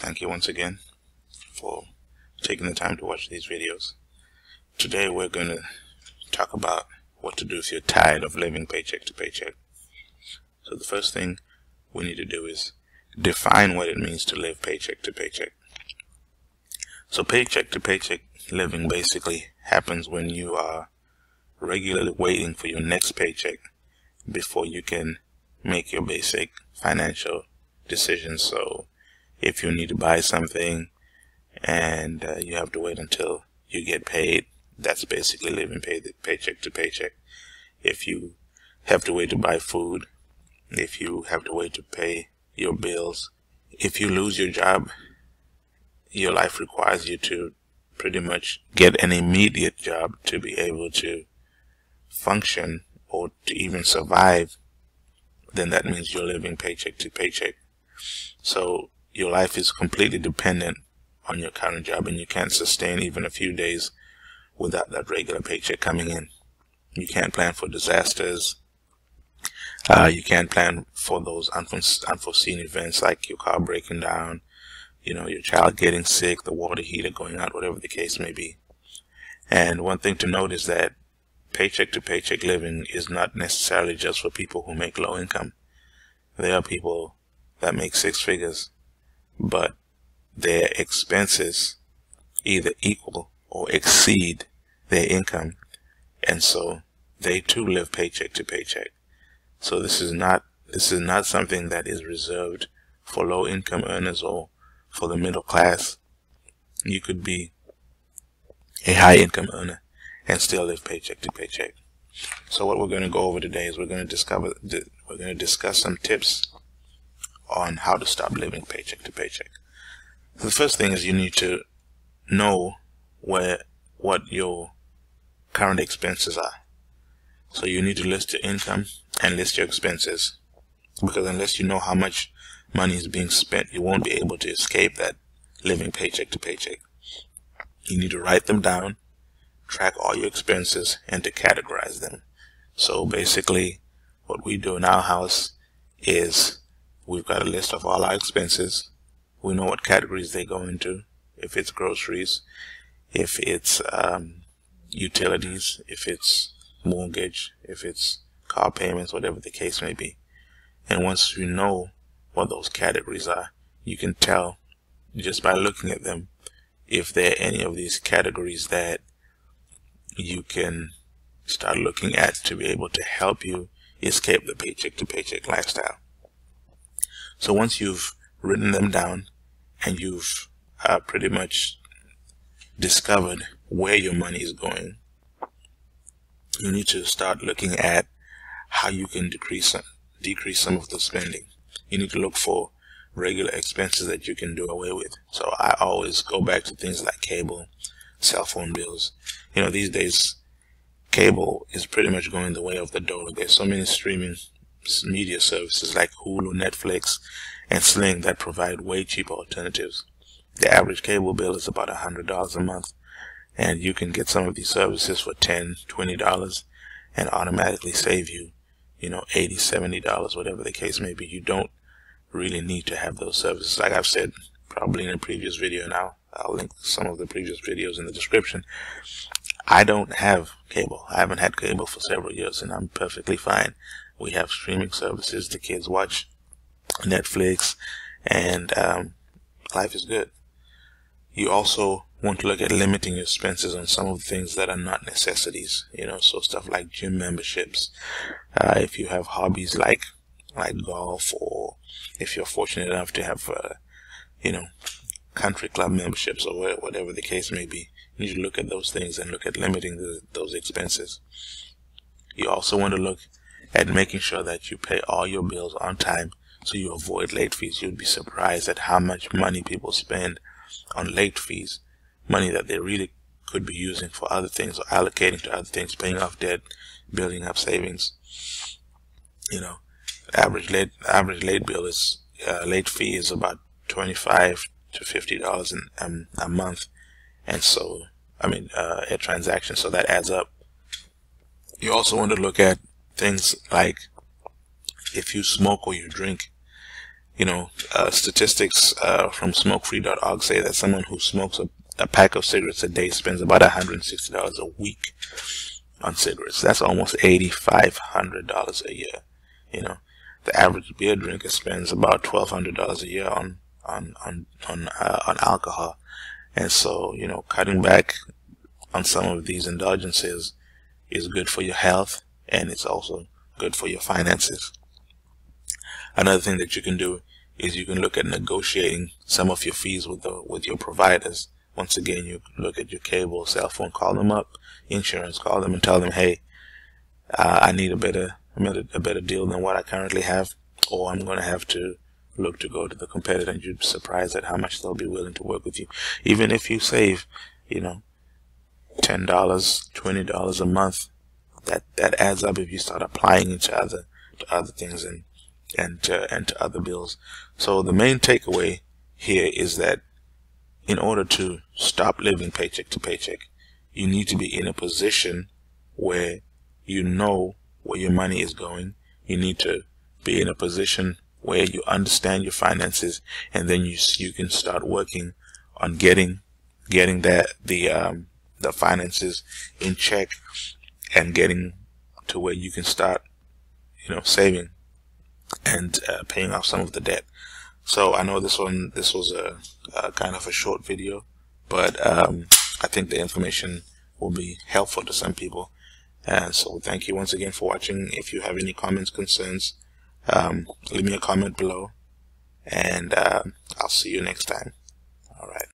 Thank you once again for taking the time to watch these videos. Today we're going to talk about what to do if you're tired of living paycheck to paycheck. So the first thing we need to do is define what it means to live paycheck to paycheck. So paycheck to paycheck living basically happens when you are regularly waiting for your next paycheck before you can make your basic financial decisions. So if you need to buy something and you have to wait until you get paid, that's basically living paycheck to paycheck. If you have to wait to buy food, if you have to wait to pay your bills, if you lose your job, your life requires you to pretty much get an immediate job to be able to function or to even survive, then that means you're living paycheck to paycheck. So your life is completely dependent on your current job, and you can't sustain even a few days without that regular paycheck coming in. You can't plan for disasters. You can't plan for those unforeseen events like your car breaking down, your child getting sick, the water heater going out, whatever the case may be. And one thing to note is that paycheck to paycheck living is not necessarily just for people who make low income. There are people that make six figures, but their expenses either equal or exceed their income, and so they too live paycheck to paycheck. So this is not something that is reserved for low income earners or for the middle class. You could be a high income earner and still live paycheck to paycheck. So what we're going to go over today is we're going to discuss some tips on how to stop living paycheck to paycheck. The first thing is you need to know what your current expenses are. So you need to list your income and list your expenses, because unless you know how much money is being spent, you won't be able to escape that living paycheck to paycheck. You need to write them down, track all your expenses, and to categorize them. So basically what we do in our house is we've got a list of all our expenses. We know what categories they go into. If it's groceries, if it's utilities, if it's mortgage, if it's car payments, whatever the case may be. And once you know what those categories are, you can tell just by looking at them if there are any of these categories that you can start looking at to be able to help you escape the paycheck to paycheck lifestyle. So once you've written them down and you've pretty much discovered where your money is going, you need to start looking at how you can decrease some of the spending. You need to look for regular expenses that you can do away with. So I always go back to things like cable, cell phone bills. These days cable is pretty much going the way of the dollar. There's so many streaming media services like Hulu, Netflix, and Sling that provide way cheaper alternatives. The average cable bill is about $100 a month, and you can get some of these services for $10, $20 and automatically save you, $80, $70, whatever the case may be. You don't really need to have those services. Like I've said probably in a previous video, and I'll link some of the previous videos in the description. I don't have cable. I haven't had cable for several years, and I'm perfectly fine. We have streaming services. The kids watch Netflix, and life is good. You also want to look at limiting your expenses on some of the things that are not necessities. So stuff like gym memberships. If you have hobbies like golf, or if you're fortunate enough to have country club memberships or whatever the case may be, you need to look at those things and look at limiting those expenses. You also want to look at making sure that you pay all your bills on time so you avoid late fees. You'd be surprised at how much money people spend on late fees, money that they really could be using for other things or allocating to other things, paying off debt, building up savings. Average late bill is late fee is about $25 to $50 a month, and so a transaction. So that adds up. You also want to look at things like if you smoke or you drink. statistics from smokefree.org say that someone who smokes a pack of cigarettes a day spends about $160 a week on cigarettes. That's almost $8,500 a year. The average beer drinker spends about $1,200 a year on alcohol. And so, cutting back on some of these indulgences is good for your health, and it's also good for your finances. Another thing that you can do is you can look at negotiating some of your fees with your providers. Once again, you can look at your cable, cell phone, call them up, insurance, call them and tell them, hey, I need a better deal than what I currently have, or I'm going to have to look to go to the competitor. And you'd be surprised at how much they'll be willing to work with you. Even if you save, $10, $20 a month, that adds up if you start applying it to other things and to other bills. So the main takeaway here is that in order to stop living paycheck to paycheck, you need to be in a position where you know where your money is going. You need to be in a position where you understand your finances, and then you can start working on getting the finances in check, and getting to where you can start saving and paying off some of the debt. So I know this was a kind of a short video, but I think the information will be helpful to some people. And so thank you once again for watching. If you have any comments, concerns, leave me a comment below, and I'll see you next time. All right.